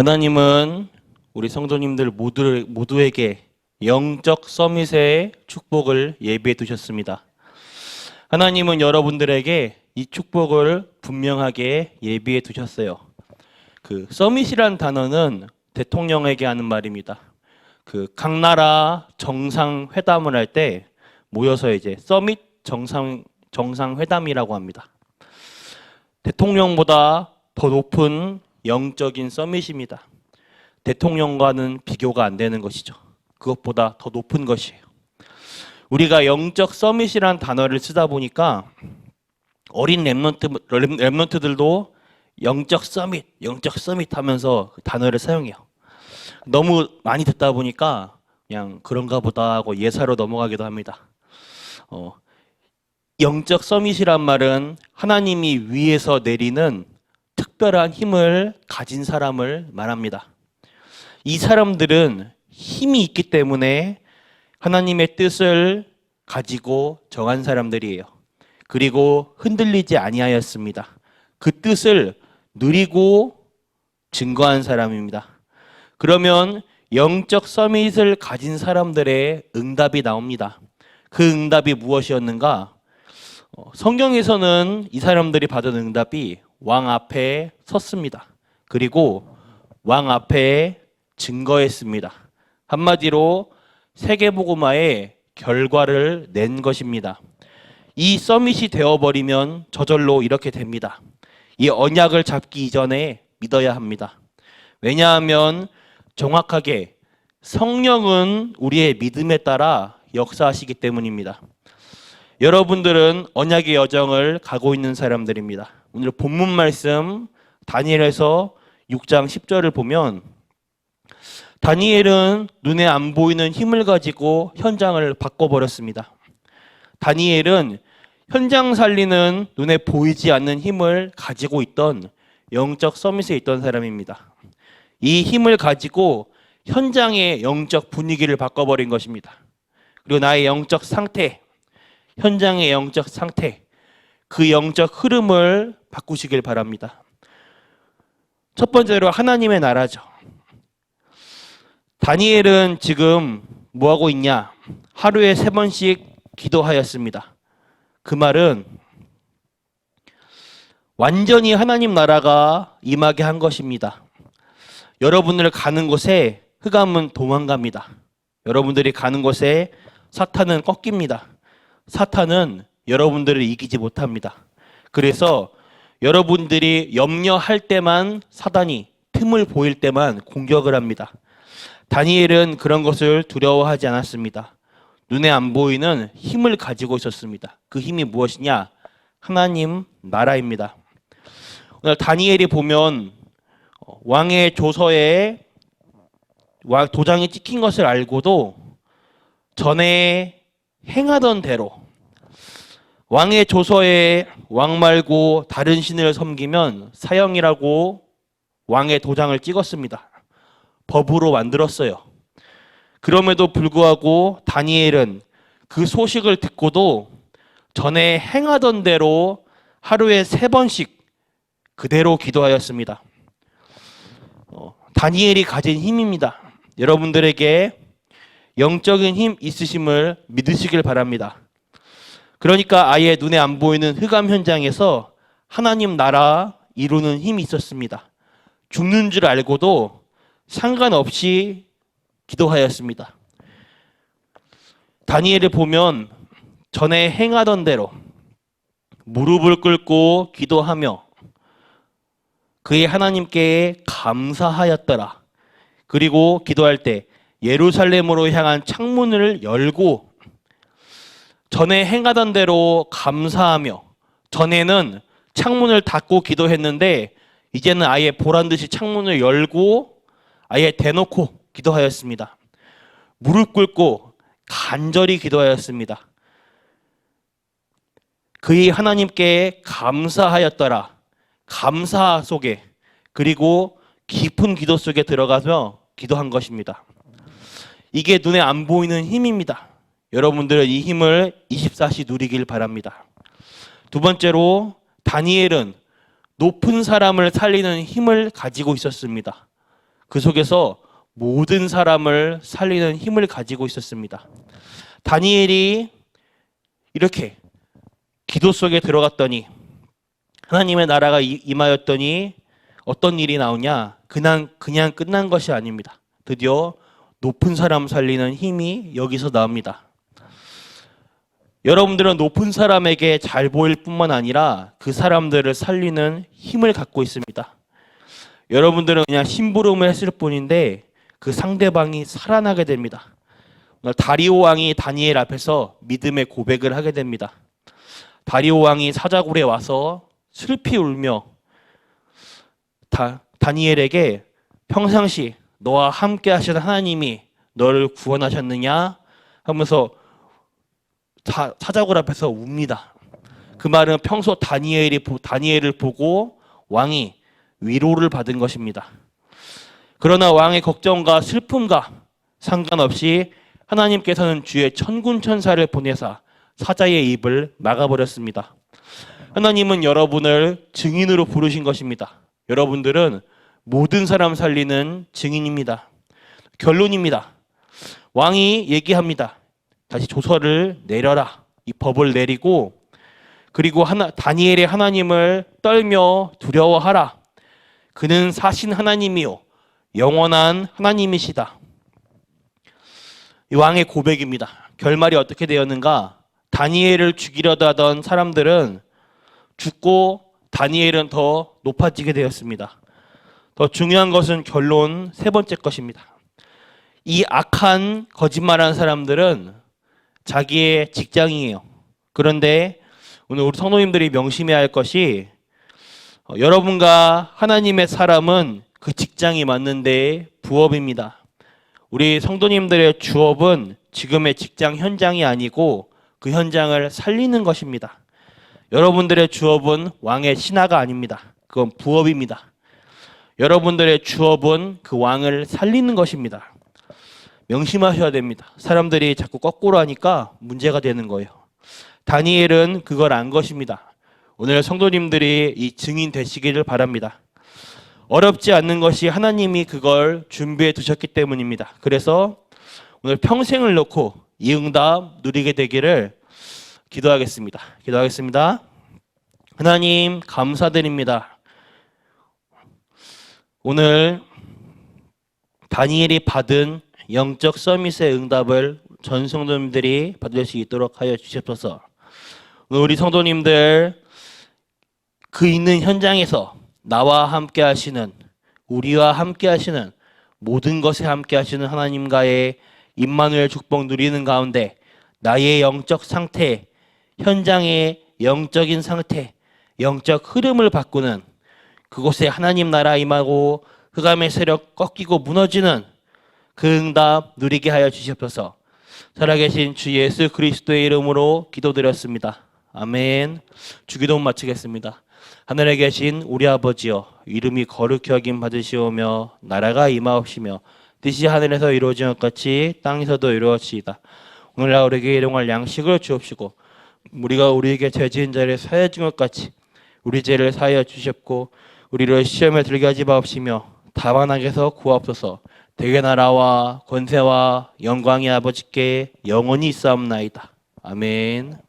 하나님은 우리 성도님들 모두에게 영적 서밋의 축복을 예비해 두셨습니다. 하나님은 여러분들에게 이 축복을 분명하게 예비해 두셨어요. 그 서밋이란 단어는 대통령에게 하는 말입니다. 각 나라 정상회담을 할 때 모여서 이제 서밋 정상회담이라고 합니다. 대통령보다 더 높은 영적인 서밋입니다. 대통령과는 비교가 안 되는 것이죠. 그것보다 더 높은 것이에요. 우리가 영적 서밋이란 단어를 쓰다 보니까 어린 랩런트들도 영적 서밋 하면서 그 단어를 사용해요. 너무 많이 듣다 보니까 그냥 그런가 보다 하고 예사로 넘어가기도 합니다. 영적 서밋이란 말은 하나님이 위에서 내리는 특별한 힘을 가진 사람을 말합니다. 이 사람들은 힘이 있기 때문에 하나님의 뜻을 가지고 정한 사람들이에요. 그리고 흔들리지 아니하였습니다. 그 뜻을 누리고 증거한 사람입니다. 그러면 영적 서밋을 가진 사람들의 응답이 나옵니다. 그 응답이 무엇이었는가? 성경에서는 이 사람들이 받은 응답이 왕 앞에 섰습니다. 그리고 왕 앞에 증거했습니다. 한마디로 세계복음화의 결과를 낸 것입니다. 이 서밋이 되어버리면 저절로 이렇게 됩니다. 이 언약을 잡기 이전에 믿어야 합니다. 왜냐하면 정확하게 성령은 우리의 믿음에 따라 역사하시기 때문입니다. 여러분들은 언약의 여정을 가고 있는 사람들입니다. 오늘 본문 말씀 다니엘에서 6장 10절을 보면 다니엘은 눈에 안 보이는 힘을 가지고 현장을 바꿔버렸습니다. 다니엘은 현장 살리는 눈에 보이지 않는 힘을 가지고 있던 영적 서밋에 있던 사람입니다. 이 힘을 가지고 현장의 영적 분위기를 바꿔버린 것입니다. 그리고 나의 영적 상태, 현장의 영적 상태, 그 영적 흐름을 바꾸시길 바랍니다. 첫 번째로 하나님의 나라죠. 다니엘은 지금 뭐하고 있냐? 하루에 3번씩 기도하였습니다. 그 말은 완전히 하나님 나라가 임하게 한 것입니다. 여러분들 가는 곳에 흑암은 도망갑니다. 여러분들이 가는 곳에 사탄은 꺾입니다. 사탄은 여러분들을 이기지 못합니다. 그래서 여러분들이 염려할 때만 사단이 틈을 보일 때만 공격을 합니다. 다니엘은 그런 것을 두려워하지 않았습니다. 눈에 안 보이는 힘을 가지고 있었습니다. 그 힘이 무엇이냐? 하나님 나라입니다. 오늘 다니엘이 보면 왕의 조서에 도장이 찍힌 것을 알고도 전에 행하던 대로 왕의 조서에 왕 말고 다른 신을 섬기면 사형이라고 왕의 도장을 찍었습니다. 법으로 만들었어요. 그럼에도 불구하고 다니엘은 그 소식을 듣고도 전에 행하던 대로 하루에 3번씩 그대로 기도하였습니다. 다니엘이 가진 힘입니다. 여러분들에게 영적인 힘 있으심을 믿으시길 바랍니다. 그러니까 아예 눈에 안 보이는 흑암 현장에서 하나님 나라 이루는 힘이 있었습니다. 죽는 줄 알고도 상관없이 기도하였습니다. 다니엘을 보면 전에 행하던 대로 무릎을 꿇고 기도하며 그의 하나님께 감사하였더라. 그리고 기도할 때 예루살렘으로 향한 창문을 열고 전에 행하던 대로 감사하며, 전에는 창문을 닫고 기도했는데 이제는 아예 보란 듯이 창문을 열고 아예 대놓고 기도하였습니다. 무릎 꿇고 간절히 기도하였습니다. 그의 하나님께 감사하였더라. 감사 속에, 그리고 깊은 기도 속에 들어가서 기도한 것입니다. 이게 눈에 안 보이는 힘입니다. 여러분들은 이 힘을 24시 누리길 바랍니다. 두 번째로 다니엘은 높은 사람을 살리는 힘을 가지고 있었습니다. 그 속에서 모든 사람을 살리는 힘을 가지고 있었습니다. 다니엘이 이렇게 기도 속에 들어갔더니 하나님의 나라가 임하였더니 어떤 일이 나오냐? 그냥 끝난 것이 아닙니다. 드디어 높은 사람 살리는 힘이 여기서 나옵니다. 여러분들은 높은 사람에게 잘 보일 뿐만 아니라 그 사람들을 살리는 힘을 갖고 있습니다. 여러분들은 그냥 심부름을 했을 뿐인데 그 상대방이 살아나게 됩니다. 다리오 왕이 다니엘 앞에서 믿음의 고백을 하게 됩니다. 다리오 왕이 사자굴에 와서 슬피 울며 다니엘에게 평상시 너와 함께 하시는 하나님이 너를 구원하셨느냐 하면서 사자굴 앞에서 웁니다. 그 말은 평소 다니엘을 보고 왕이 위로를 받은 것입니다. 그러나 왕의 걱정과 슬픔과 상관없이 하나님께서는 주의 천군 천사를 보내사 사자의 입을 막아버렸습니다. 하나님은 여러분을 증인으로 부르신 것입니다. 여러분들은 모든 사람 살리는 증인입니다. 결론입니다. 왕이 얘기합니다. 다시 조서를 내려라. 이 법을 내리고 그리고 다니엘의 하나님을 떨며 두려워하라. 그는 사신 하나님이요 영원한 하나님이시다. 이 왕의 고백입니다. 결말이 어떻게 되었는가? 다니엘을 죽이려다 하던 사람들은 죽고 다니엘은 더 높아지게 되었습니다. 더 중요한 것은 결론 세 번째 것입니다. 이 악한 거짓말하는 사람들은 자기의 직장이에요. 그런데 오늘 우리 성도님들이 명심해야 할 것이 여러분과 하나님의 사람은 그 직장이 맞는데 부업입니다. 우리 성도님들의 주업은 지금의 직장 현장이 아니고 그 현장을 살리는 것입니다. 여러분들의 주업은 왕의 신하가 아닙니다. 그건 부업입니다. 여러분들의 주업은 그 왕을 살리는 것입니다. 명심하셔야 됩니다. 사람들이 자꾸 거꾸로 하니까 문제가 되는 거예요. 다니엘은 그걸 안 것입니다. 오늘 성도님들이 이 증인 되시기를 바랍니다. 어렵지 않는 것이 하나님이 그걸 준비해 두셨기 때문입니다. 그래서 오늘 평생을 놓고 이 응답 누리게 되기를 기도하겠습니다. 하나님 감사드립니다. 오늘 다니엘이 받은 영적 서밋의 응답을 전 성도님들이 받을 수 있도록 하여 주시옵소서. 우리 성도님들 그 있는 현장에서 나와 함께 하시는 우리와 함께 하시는 모든 것에 함께 하시는 하나님과의 임마누엘 축복 누리는 가운데 나의 영적 상태, 현장의 영적인 상태, 영적 흐름을 바꾸는 그곳에 하나님 나라 임하고 흑암의 세력 꺾이고 무너지는 그 응답 누리게 하여 주시옵소서. 살아계신 주 예수 그리스도의 이름으로 기도드렸습니다. 아멘. 주기도 마치겠습니다. 하늘에 계신 우리 아버지여, 이름이 거룩히 여김 받으시오며 나라가 임하옵시며 뜻이 하늘에서 이루어진 것 같이 땅에서도 이루어지이다. 오늘날 우리에게 일용할 양식을 주옵시고 우리가 우리에게 죄 지은 자를 사하여 준 것 같이 우리 죄를 사하여 주시옵고 우리를 시험에 들게 하지 마옵시며 다만 악에서 구하옵소서. 대개 나라와 권세와 영광이 아버지께 영원히 있사옵나이다. 아멘.